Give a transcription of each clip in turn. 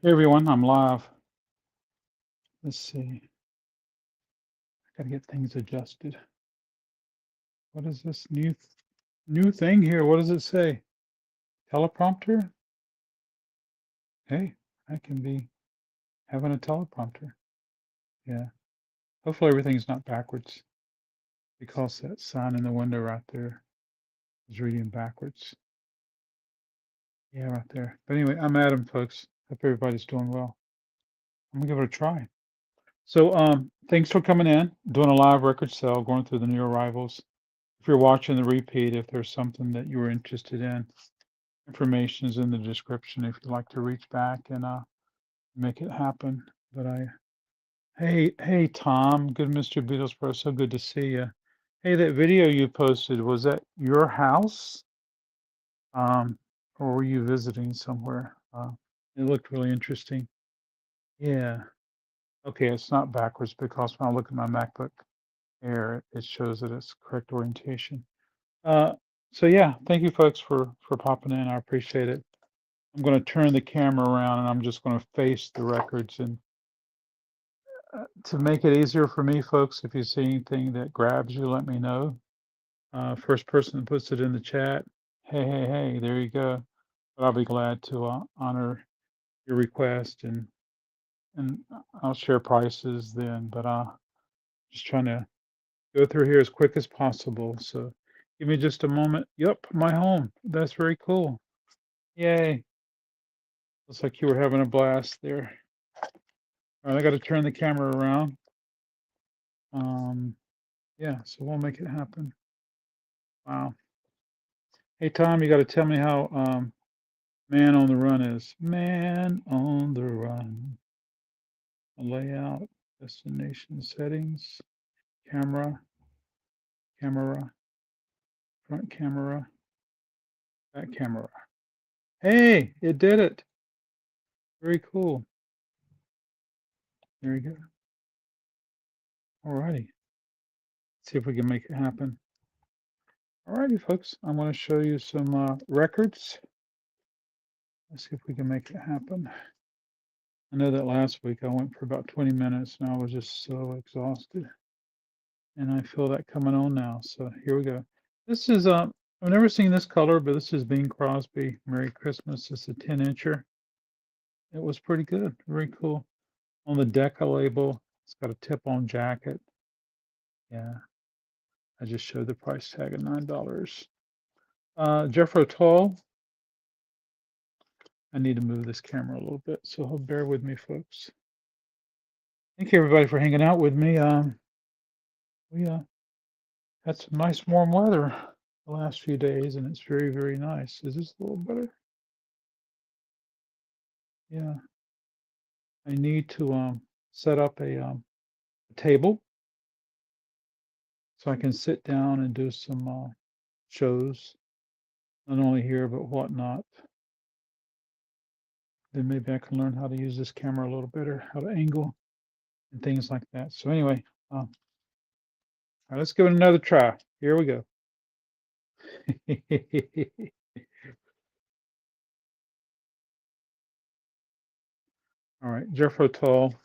Hey everyone, I'm live. Let's see. I gotta get things adjusted. What is this new thing here? What does it say? Teleprompter? Hey, I can be having a teleprompter. Yeah. Hopefully everything's not backwards because that sign in the window right there is reading backwards. Yeah, right there. But anyway, I'm Adam, folks. Hope everybody's doing well. I'm gonna give it a try. So thanks for coming in, doing a live record sale, going through the new arrivals. If you're watching the repeat, if there's something that you were interested in, information is in the description if you'd like to reach back and make it happen. But hey Tom, good Mr. Beatlesboro, so good to see you. Hey, that video you posted, was that your house? Or were you visiting somewhere? It looked really interesting. Yeah. Okay, it's not backwards because when I look at my MacBook Air, it shows that it's correct orientation. Uh, so yeah, thank you folks for popping in. I appreciate it. I'm going to turn the camera around and I'm just going to face the records. And to make it easier for me, folks, if you see anything that grabs you, let me know. First person that puts it in the chat, hey, there you go. But I'll be glad to honor your request and I'll share prices then. But just trying to go through here as quick as possible. So give me just a moment. Yep, my home. That's very cool. Yay. Looks like you were having a blast there. All right, I got to turn the camera around. Yeah, so we'll make it happen. Wow. Hey, Tom, you got to tell me how Man on the Run is. Man on the Run. Layout, destination settings, camera, front camera, back camera. Hey, it did it. Very cool. There you go. All righty. See if we can make it happen. All righty, folks. I'm going to show you some records. Let's see if we can make it happen. I know that last week I went for about 20 minutes and I was just so exhausted. And I feel that coming on now. So here we go. This is, I've never seen this color, but this is Bing Crosby. Merry Christmas. It's a 10-incher. It was pretty good. Very cool. On the Decca label, it's got a tip-on jacket. Yeah. I just showed the price tag of $9. Jeffro Tull. I need to move this camera a little bit, so bear with me, folks. Thank you, everybody, for hanging out with me. We had some nice warm weather the last few days, and it's very, very nice. Is this a little better? Yeah. I need to set up a table so I can sit down and do some shows, not only here, but whatnot. Then maybe I can learn how to use this camera a little better, how to angle and things like that. So anyway, all right, let's give it another try. Here we go. All right, Jeffro Tull.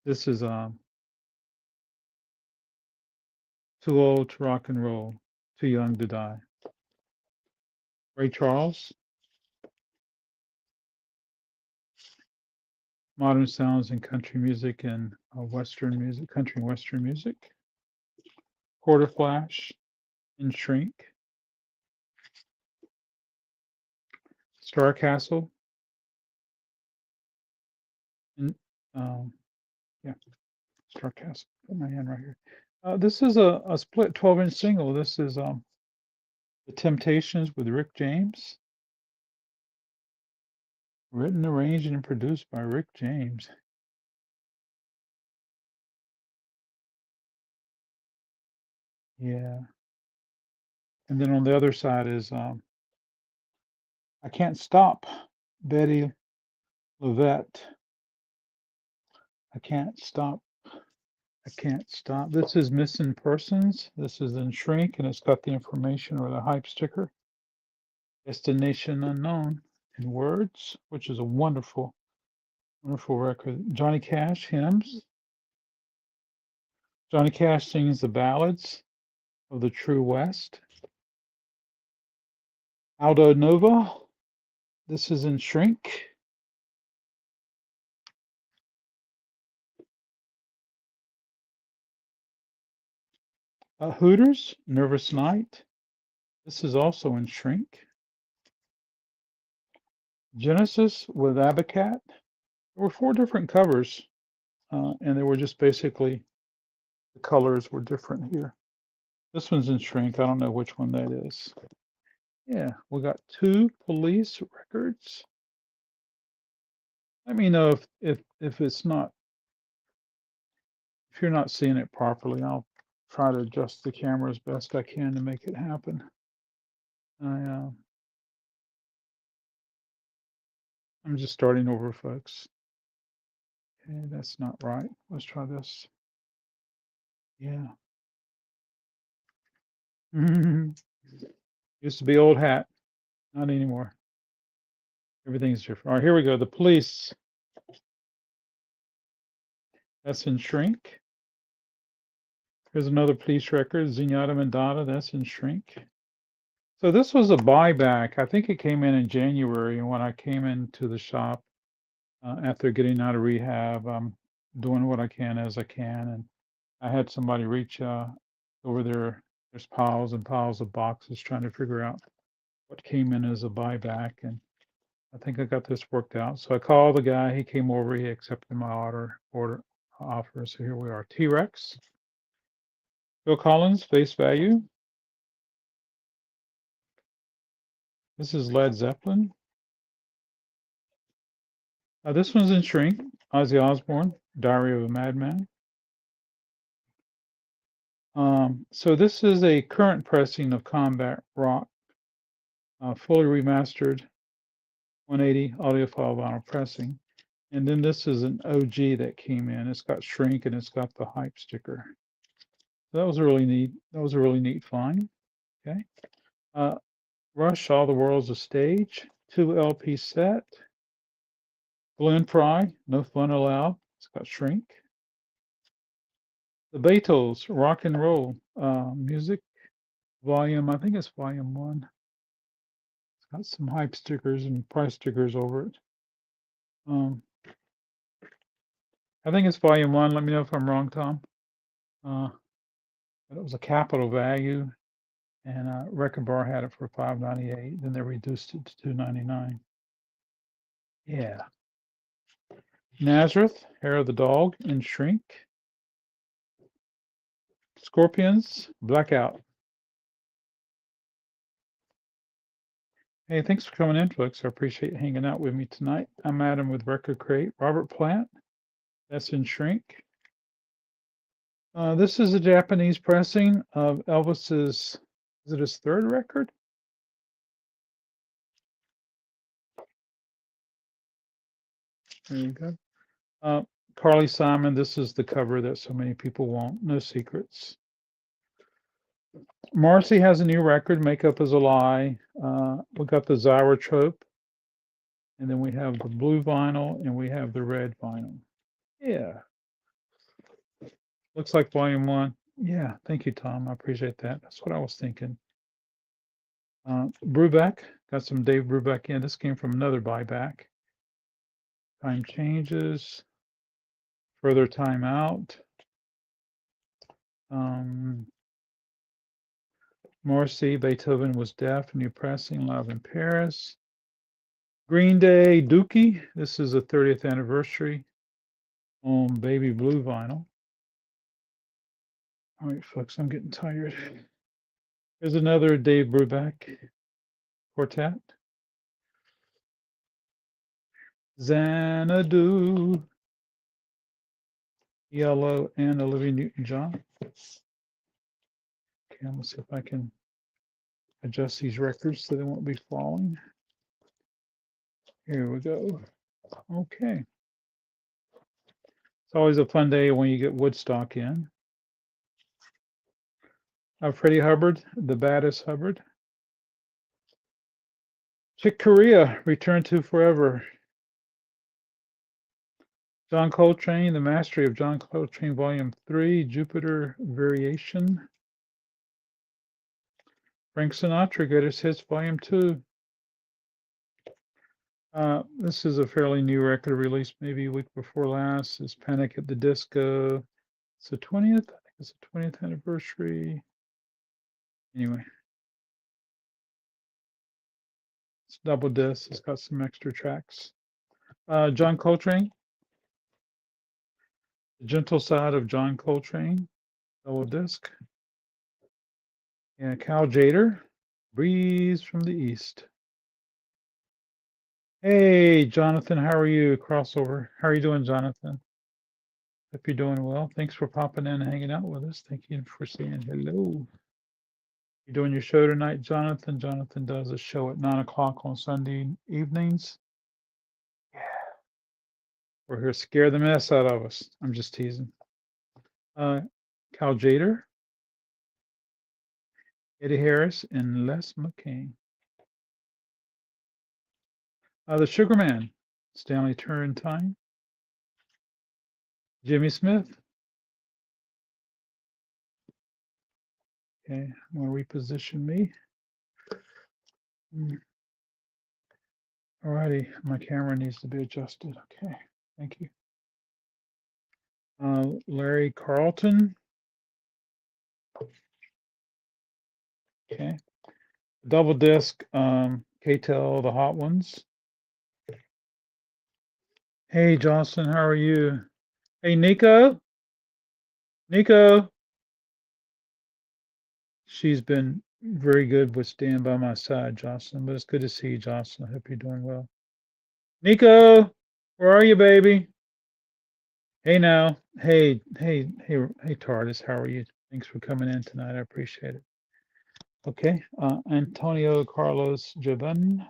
This is Too Old to Rock and Roll, Too Young to Die. Ray Charles. Modern Sounds in Country Music and Western Music, Country and Western Music. Quarter Flash and Shrink. Star Castle. And yeah, Star Castle. Put my hand right here. This is a split 12-inch single. This is The Temptations with Rick James. Written, arranged, and produced by Rick James. Yeah. And then on the other side is I Can't Stop, Betty Levette. I Can't Stop. I Can't Stop. This is Missing Persons. This is in Shrink, and it's got the information or the hype sticker. Destination Unknown. in Words, which is a wonderful, wonderful record. Johnny Cash hymns. Johnny Cash sings the ballads of the True West. Aldo Nova. This is in shrink. Hooters, Nervous Night. This is also in shrink. Genesis with Abacat. There were 4 different covers, and they were just basically, the colors were different here. This one's in shrink. I don't know which one that is. Yeah, we got 2 Police records. Let me know if it's not, if you're not seeing it properly. I'll try to adjust the camera as best I can to make it happen. I'm just starting over, folks. Okay, that's not right. Let's try this. Yeah. Used to be old hat, not anymore. Everything's different. All right, here we go. The Police. That's in shrink. Here's another Police record, Zenyatta Mandata. That's in shrink. So this was a buyback. I think it came in January, and when I came into the shop after getting out of rehab, I'm doing what I can as I can, and I had somebody reach over there. There's piles and piles of boxes trying to figure out what came in as a buyback, and I think I got this worked out. So I called the guy. He came over. He accepted my order offer. So here we are. T-Rex. Phil Collins, Face Value. This is Led Zeppelin. This one's in shrink. Ozzy Osbourne, Diary of a Madman. So this is a current pressing of Combat Rock, fully remastered 180 audiophile vinyl pressing. And then this is an OG that came in. It's got shrink and it's got the hype sticker. So that was really neat. That was a really neat find. Okay. Rush, All the World's a Stage, 2 LP set. Glenn Fry, No Fun Allowed. It's got shrink. The Beatles, Rock and Roll Music, volume, I think it's volume 1. It's got some hype stickers and price stickers over it. I think it's volume 1. Let me know if I'm wrong, Tom. But it was a capital value, and Record Bar had it for $5.98. Then they reduced it to $2.99. Yeah. Nazareth, Hair of the Dog in shrink. Scorpions, Blackout. Hey, thanks for coming in, folks. I appreciate you hanging out with me tonight. I'm Adam with RecordKrate. Robert Plant, that's in shrink. This is a Japanese pressing of Elvis's, is it his 3rd record? There you go. Carly Simon, this is the cover that so many people want. No Secrets. Marcy has a new record, Makeup is a Lie. We got the Zyrotrope. And then we have the blue vinyl and we have the red vinyl. Yeah. Looks like volume 1. Yeah, thank you, Tom. I appreciate that. That's what I was thinking. Brubeck, got some Dave Brubeck in. This came from another buyback. Time Changes. Further Time Out. Morrissey, Beethoven Was Deaf, new pressing, Live in Paris. Green Day, Dookie. This is a 30th anniversary on baby blue vinyl. All right, folks, I'm getting tired. Here's another Dave Brubeck quartet. Xanadu. Yellow and Olivia Newton-John. Okay, I'm gonna see if I can adjust these records so they won't be falling. Here we go. Okay. It's always a fun day when you get Woodstock in. Freddie Hubbard, The Baddest Hubbard. Chick Corea, Return to Forever. John Coltrane, The Mastery of John Coltrane, Volume 3, Jupiter Variation. Frank Sinatra, Greatest Hits, Volume 2. This is a fairly new record released maybe a week before last. It's Panic at the Disco. It's the 20th. I think it's the 20th anniversary. Anyway. It's double disc. It's got some extra tracks. John Coltrane. The Gentle Side of John Coltrane. Double disc. And Cal Jader. Breeze from the East. Hey, Jonathan, how are you? Crossover. How are you doing, Jonathan? Hope you're doing well. Thanks for popping in and hanging out with us. Thank you for saying hello. You doing your show tonight, Jonathan? Jonathan does a show at 9 o'clock on Sunday evenings. Yeah. We're here to scare the mess out of us. I'm just teasing. Cal Jader, Eddie Harris, and Les McCain. The Sugarman, Stanley Turrentine. Jimmy Smith. Okay, I'm going to reposition me. All righty, my camera needs to be adjusted. Okay, thank you. Larry Carlton. Okay. Double disc, KTEL, The Hot Ones. Hey, Jocelyn, how are you? Hey, Nico. Nico. She's been very good with staying by my side, Jocelyn, but it's good to see you, Jocelyn. I hope you're doing well. Nico, where are you, baby? Hey now. Hey, TARDIS, how are you? Thanks for coming in tonight. I appreciate it. Okay, Antonio Carlos Jabun.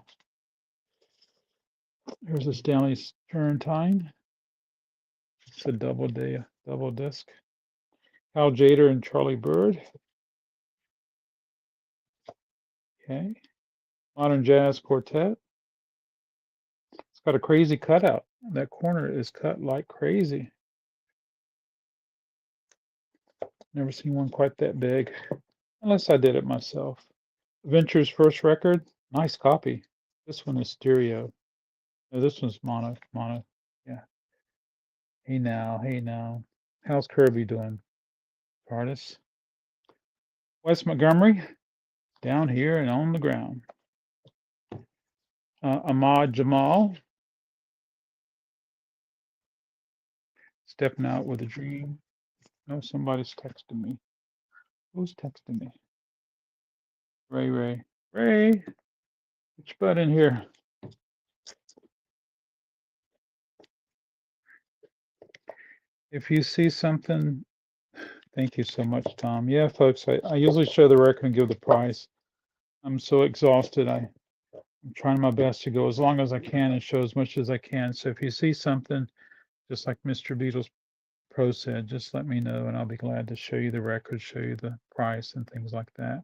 Here's a Stanley Turrentine. It's a double disc. Cal Jader and Charlie Bird. Okay. Modern Jazz Quartet. It's got a crazy cutout. That corner is cut like crazy. Never seen one quite that big, unless I did it myself. Venture's first record, nice copy. This one is stereo. No, this one's mono. Yeah. Hey now. How's Kirby doing? Artist. Wes Montgomery, Down Here and on the Ground. Ahmad Jamal, Stepping Out with a Dream. No, somebody's texting me. Who's texting me? Ray. Put your butt in here. If you see something, thank you so much, Tom. Yeah, folks, I usually show the record and give the price. I'm so exhausted. I'm trying my best to go as long as I can and show as much as I can. So if you see something, just like Mr. Beatles Pro said, just let me know and I'll be glad to show you the record, show you the price and things like that.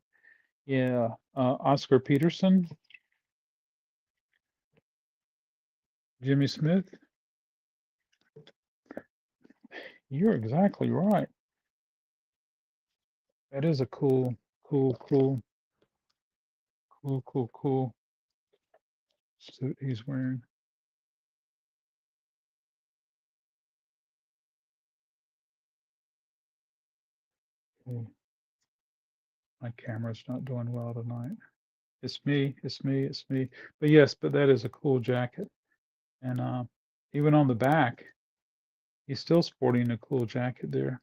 Yeah, Oscar Peterson, Jimmy Smith. You're exactly right. That is a cool suit he's wearing. Okay. My camera's not doing well tonight. It's me. But yes, that is a cool jacket. And even on the back, he's still sporting a cool jacket there.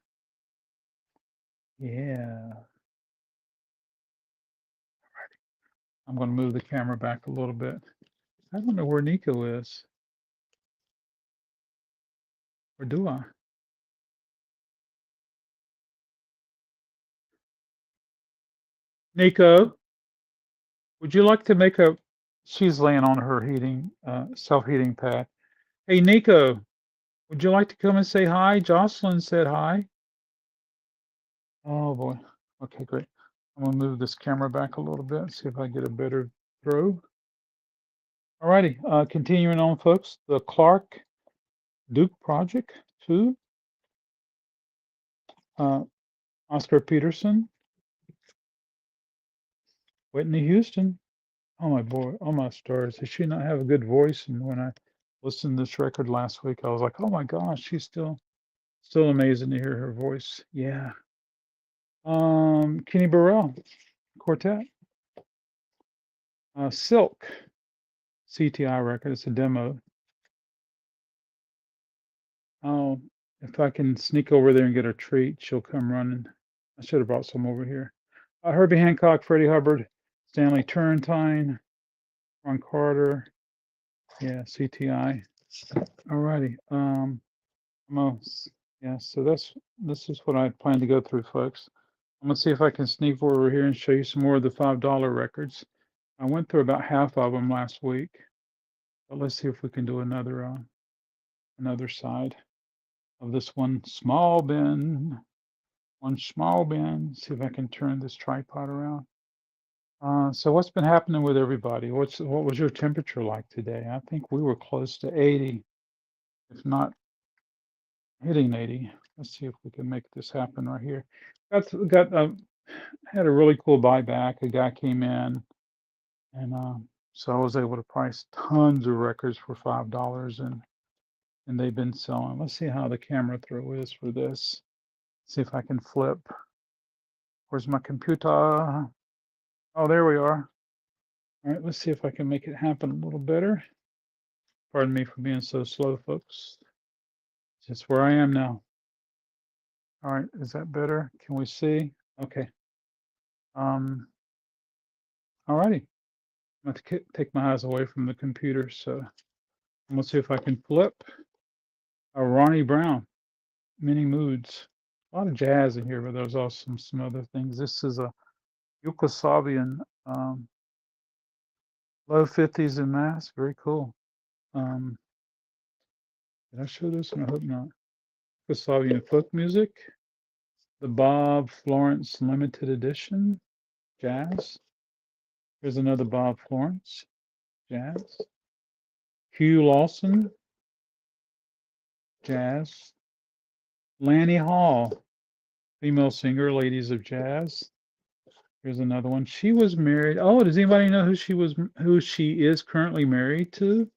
Yeah. I'm going to move the camera back a little bit. I don't know where Nico is. Or do I? Nico, would you like to make a... She's laying on her self-heating pad. Hey, Nico, would you like to come and say hi? Jocelyn said hi. Oh, boy. Okay, great. I'm going to move this camera back a little bit and see if I get a better throw. Alrighty, continuing on, folks. The Clark Duke Project 2, Oscar Peterson, Whitney Houston. Oh my boy, oh my stars. Does she not have a good voice? And when I listened to this record last week, I was like, oh my gosh, she's still amazing to hear her voice. Yeah. Kenny Burrell, Quartet. Silk, CTI record. It's a demo. Oh, if I can sneak over there and get a treat, she'll come running. I should have brought some over here. Herbie Hancock, Freddie Hubbard, Stanley Turrentine, Ron Carter. Yeah, CTI. Alrighty. Yeah, so this is what I plan to go through, folks. I'm gonna see if I can sneak over here and show you some more of the $5 records. I went through about half of them last week, but let's see if we can do another side of this one small bin. One small bin. See if I can turn this tripod around. So what's been happening with everybody? What was your temperature like today? I think we were close to 80, if not hitting 80. Let's see if we can make this happen right here. Had a really cool buyback. A guy came in, and so I was able to price tons of records for $5, and they've been selling. Let's see how the camera throw is for this. See if I can flip. Where's my computer? Oh, there we are. All right, let's see if I can make it happen a little better. Pardon me for being so slow, folks. Just where I am now. All right, is that better? Can we see? Okay. All righty. I'm going to take my eyes away from the computer, so I'm going to see if I can flip. Ronnie Brown, Many Moods. A lot of jazz in here, but there's also some other things. This is a Yugoslavian low 50s in mass. Very cool. Did I show this? I hope not. Yugoslavian folk music. The Bob Florence limited edition jazz. Here's another Bob Florence jazz. Hugh Lawson jazz. Lanny Hall, female singer, Ladies of Jazz. Here's another one. She was married. Oh, does anybody know who she is currently married to?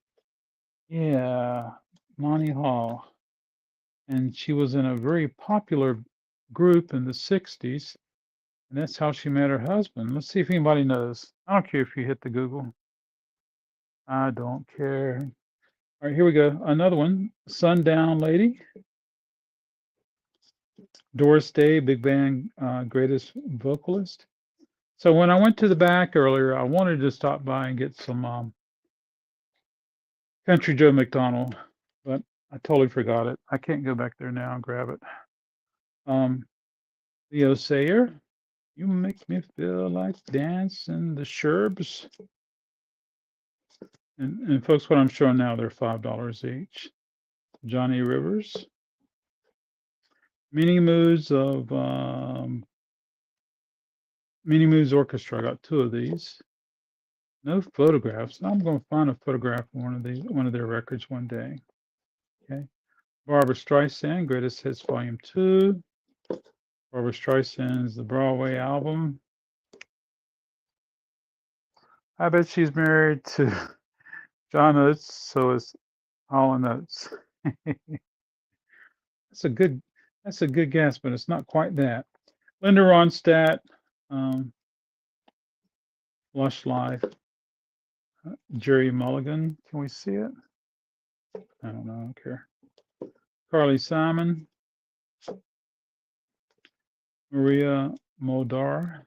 Yeah, Lonnie Hall. And she was in a very popular group in the 60s. And that's how she met her husband. Let's see if anybody knows. I don't care if you hit the Google. I don't care. All right, here we go. Another one. Sundown Lady. Doris Day, big band greatest vocalist. So when I went to the back earlier, I wanted to stop by and get some Country Joe McDonald, but I totally forgot it. I can't go back there now and grab it. Leo Sayer, You Make Me Feel Like Dancing, the Sherbs. And folks, what I'm showing now, they're $5 each. Johnny Rivers. Many Moods Orchestra. I got two of these. No photographs. I'm going to find a photograph of one of their records one day. Okay. Barbra Streisand, Greatest Hits Volume 2. Barbra Streisand's The Broadway Album. I bet she's married to John Oates, so it's Hall & Oates. That's a good guess, but it's not quite that. Linda Ronstadt, Lush Life. Jerry Mulligan, can we see it? I don't know, I don't care. Carly Simon. Maria Muldaur.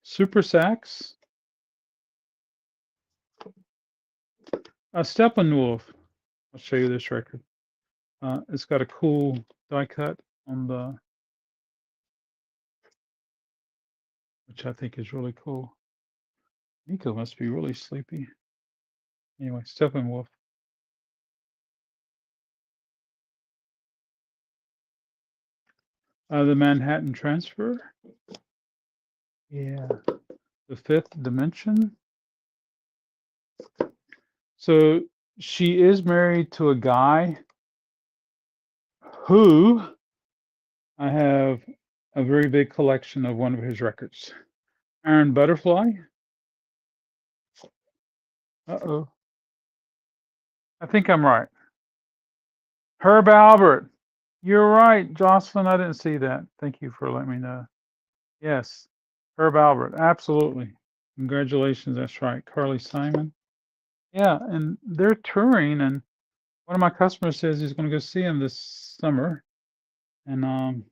Super Sax. Steppenwolf. I'll show you this record. It's got a cool die cut on the, which I think is really cool. Nico must be really sleepy. Anyway, Steppenwolf. The Manhattan Transfer. Yeah. The Fifth Dimension. So she is married to a guy who I have a very big collection of one of his records. Iron Butterfly. Uh-oh. I think I'm right. Herb Albert. You're right, Jocelyn. I didn't see that. Thank you for letting me know. Yes. Herb Albert. Absolutely. Congratulations. That's right. Carly Simon. Yeah, and they're touring, and one of my customers says he's going to go see him this summer. And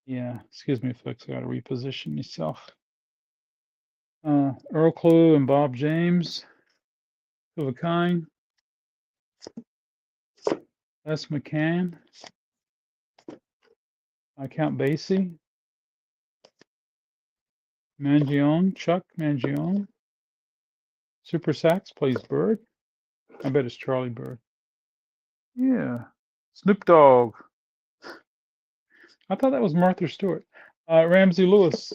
yeah, excuse me, folks. I got to reposition myself. Earl Clue and Bob James, two of a kind. Les McCann, Count Basie, Mangione, Chuck Mangione. Super Sax plays Bird. I bet it's Charlie Bird. Yeah. Snoop Dogg. I thought that was Martha Stewart. Ramsey Lewis.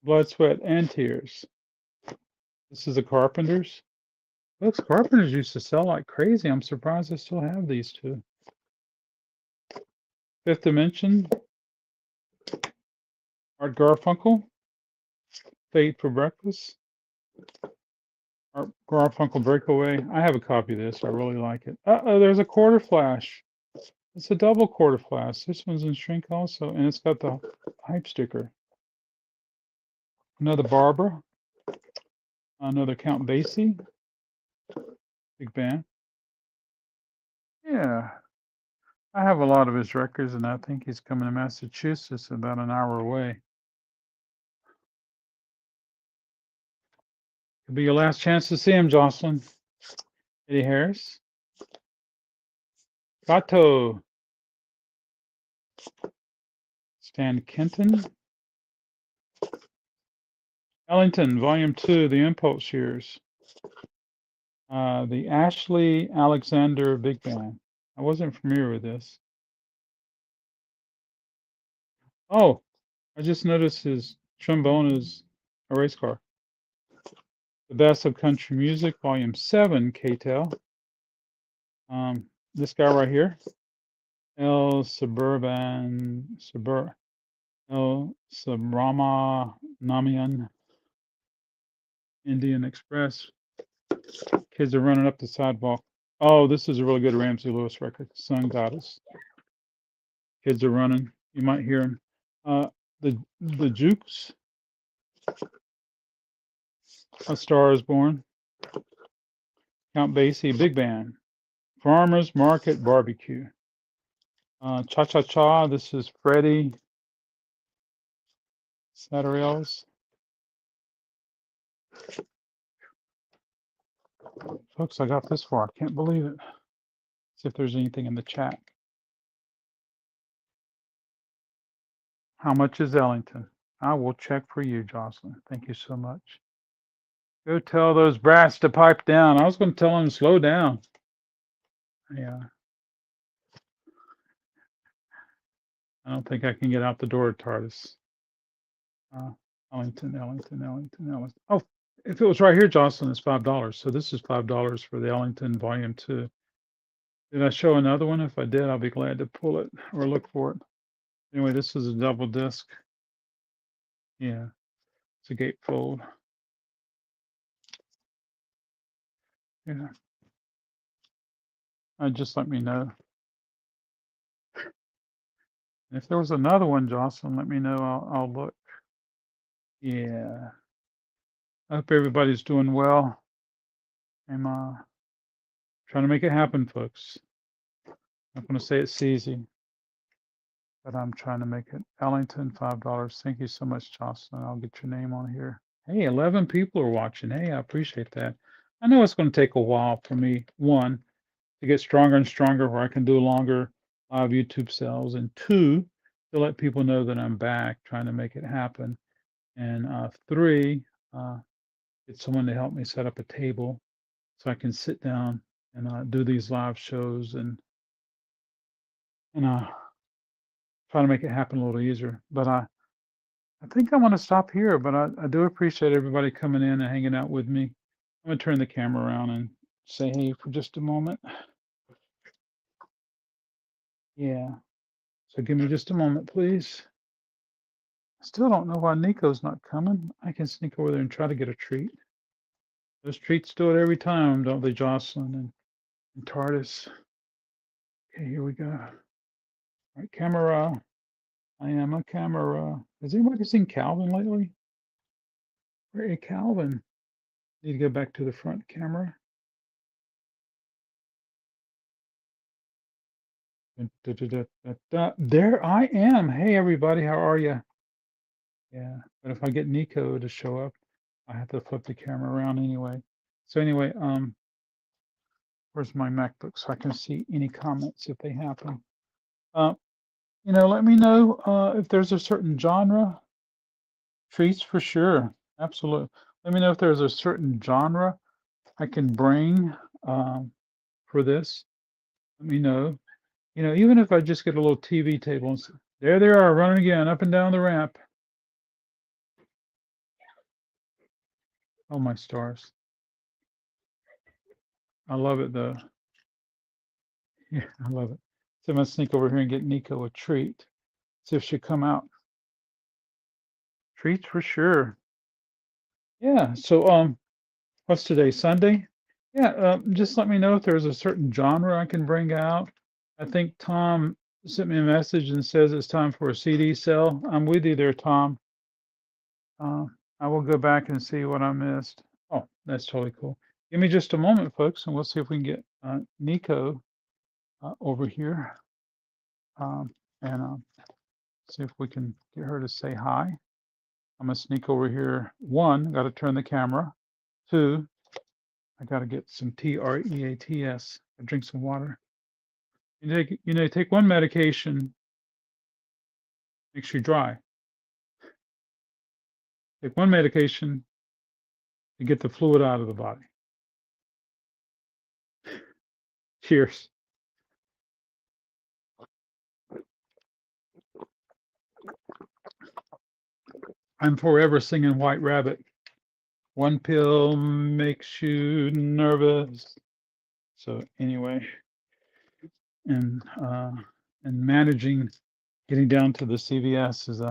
Blood, Sweat, and Tears. This is the Carpenters. Folks, Carpenters used to sell like crazy. I'm surprised I still have these two. Fifth Dimension. Art Garfunkel. Fate for Breakfast. Art Garfunkel Breakaway. I have a copy of this. I really like it. Uh-oh, there's a quarter flash. It's a double quarter flash. This one's in shrink also, and it's got the hype sticker. Another Barbara. Another Count Basie. Big band. Yeah. I have a lot of his records, and I think he's coming to Massachusetts about an hour away. Could be your last chance to see him, Jocelyn. Eddie Harris. Gato. Stan Kenton. Ellington, Volume 2, The Impulse Years. The Ashley Alexander Big Band. I wasn't familiar with this. Oh, I just noticed his trombone is a race car. The Best of Country Music, Volume 7, K-Tel. This guy right here. El Subrama Namian Indian Express. Kids are running up the sidewalk. Oh, this is a really good Ramsey Lewis record, Sun Goddess. Kids are running. You might hear them. The Jukes. A Star is Born. Count Basie, Big Band. Farmers Market Barbecue. Cha Cha Cha. This is Freddie Satterells. Folks, I got this far. I can't believe it. See if there's anything in the chat. How much is Ellington? I will check for you, Jocelyn. Thank you so much. Go tell those brats to pipe down. I was going to tell them to slow down. Yeah. I don't think I can get out the door, TARDIS. Ellington. Oh, if it was right here, Jocelyn, it's $5. So this is $5 for the Ellington Volume 2. Did I show another one? If I did, I'll be glad to pull it or look for it. Anyway, this is a double disc. Yeah, it's a gatefold. Yeah. Just let me know. If there was another one, Jocelyn, let me know. I'll look. Yeah. I hope everybody's doing well. I'm trying to make it happen, folks. I'm not going to say it's easy, but I'm trying to make it. Ellington, $5. Thank you so much, Jocelyn. I'll get your name on here. Hey, 11 people are watching. Hey, I appreciate that. I know it's going to take a while for me, one, to get stronger and stronger where I can do longer live YouTube sales, and two, to let people know that I'm back trying to make it happen. And three, get someone to help me set up a table so I can sit down and do these live shows and try to make it happen a little easier. But I think I'm going to stop here, but I do appreciate everybody coming in and hanging out with me. I'm going to turn the camera around and say hey for just a moment. Yeah. So give me just a moment, please. I still don't know why Nico's not coming. I can sneak over there and try to get a treat. Those treats do it every time, don't they, Jocelyn and TARDIS? Okay, here we go. All right, camera. I am a camera. Has anybody seen Calvin lately? Where is Calvin? Need to go back to the front camera. There I am. Hey, everybody. How are you? Yeah, but if I get Nico to show up, I have to flip the camera around anyway. So anyway, where's my MacBook so I can see any comments if they happen. Let me know if there's a certain genre. Treats for sure. Absolutely. Let me know if there's a certain genre I can bring for this. Let me know. Even if I just get a little TV table and there they are running again up and down the ramp. Oh, my stars. I love it though. Yeah, I love it. So I'm gonna sneak over here and get Nico a treat. See if she'll come out. Treats for sure. Yeah. So what's today? Sunday? Yeah. Just let me know if there's a certain genre I can bring out. I think Tom sent me a message and says it's time for a CD sale. I'm with you there, Tom. I will go back and see what I missed. Oh, that's totally cool. Give me just a moment, folks, and we'll see if we can get Nico over here and see if we can get her to say hi. I'm gonna sneak over here. One, got to turn the camera. Two, I got to get some TREATS. Drink some water. Take one medication, makes you dry. Take one medication to get the fluid out of the body. Cheers. I'm forever singing White Rabbit. One pill makes you nervous. So anyway, and managing getting down to the CVS is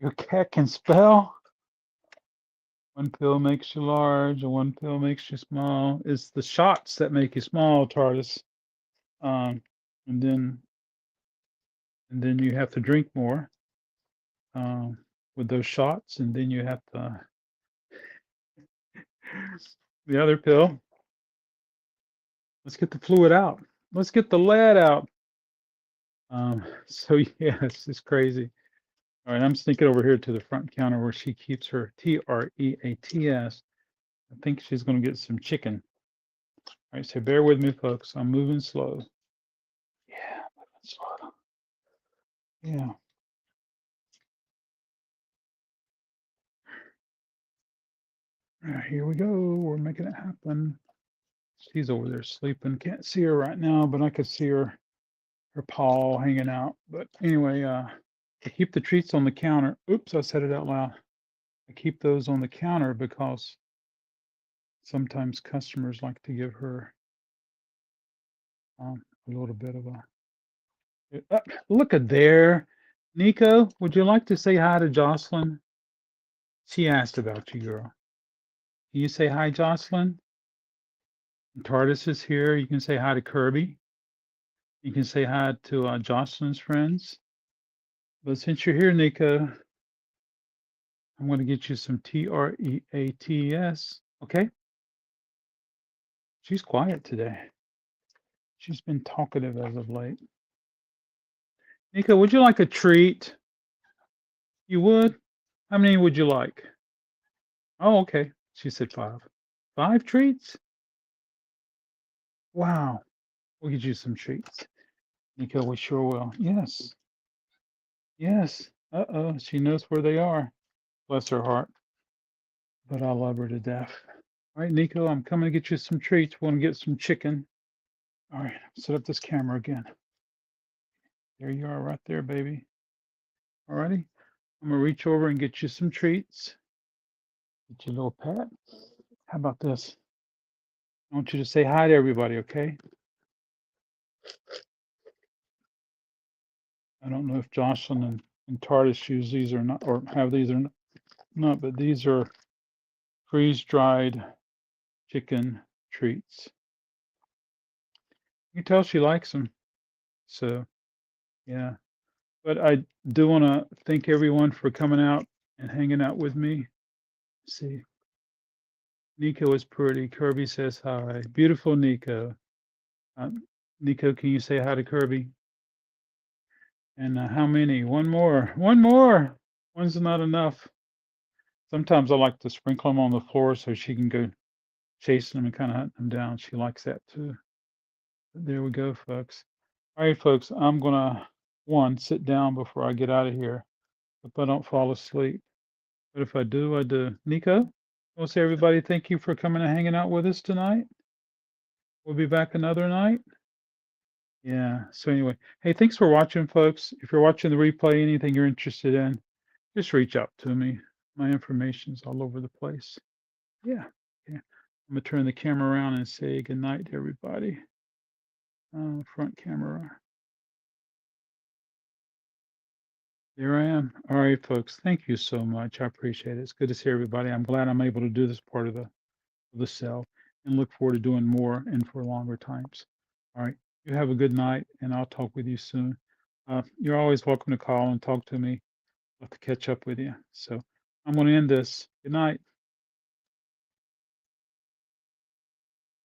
your cat can spell. One pill makes you large, and one pill makes you small. It's the shots that make you small, TARDIS. And then you have to drink more with those shots, and then you have to the other pill. Let's get the fluid out. Let's get the lead out. So yes, it's crazy. All right, I'm sneaking over here to the front counter where she keeps her TREATS. I think she's going to get some chicken. All right, so bear with me, folks. I'm moving slow. Yeah, moving slow. Yeah. All right, here we go. We're making it happen. She's over there sleeping. Can't see her right now, but I could see her paw hanging out. But anyway, I keep the treats on the counter. Oops, I said it out loud. I keep those on the counter because sometimes customers like to give her a little bit of a look at there. Nico, would you like to say hi to Jocelyn? She asked about you, girl. Can you say hi, Jocelyn? TARDIS is here. You can say hi to Kirby. You can say hi to Jocelyn's friends. But since you're here, Nico, I'm going to get you some TREATS. Okay? She's quiet today. She's been talkative as of late. Nico, would you like a treat? You would? How many would you like? Oh, okay. She said 5. 5 treats? Wow. We'll get you some treats. Nico, we sure will. Yes. Yes. Uh-oh. She knows where they are. Bless her heart. But I love her to death. All right, Nico, I'm coming to get you some treats. We're going to get some chicken. All right, set up this camera again. There you are right there, baby. All righty. I'm gonna reach over and get you some treats. Get you a little pat. How about this? I want you to say hi to everybody, okay? I don't know if Jocelyn and Tardis use these or not, or have these or not, but these are freeze-dried chicken treats. You can tell she likes them. So, yeah. But I do want to thank everyone for coming out and hanging out with me. Let's see. Nico is pretty. Kirby says hi. Beautiful Nico. Nico, can you say hi to Kirby? And how many? One more. One more. One's not enough. Sometimes I like to sprinkle them on the floor so she can go chasing them and kind of hunt them down. She likes that too. But there we go, folks. All right, folks. I'm gonna sit down before I get out of here. Hope I don't fall asleep. But if I do, I do. Nico, we'll say everybody thank you for coming and hanging out with us tonight. We'll be back another night. Yeah. So anyway, hey, thanks for watching, folks. If you're watching the replay, anything you're interested in, just reach out to me. My information's all over the place. Yeah. Yeah. I'm gonna turn the camera around and say good night to everybody. Front camera. There I am. All right, folks. Thank you so much. I appreciate it. It's good to see everybody. I'm glad I'm able to do this part of the cell and look forward to doing more and for longer times. All right. You have a good night, and I'll talk with you soon. You're always welcome to call and talk to me. I'd love to catch up with you. So I'm going to end this. Good night.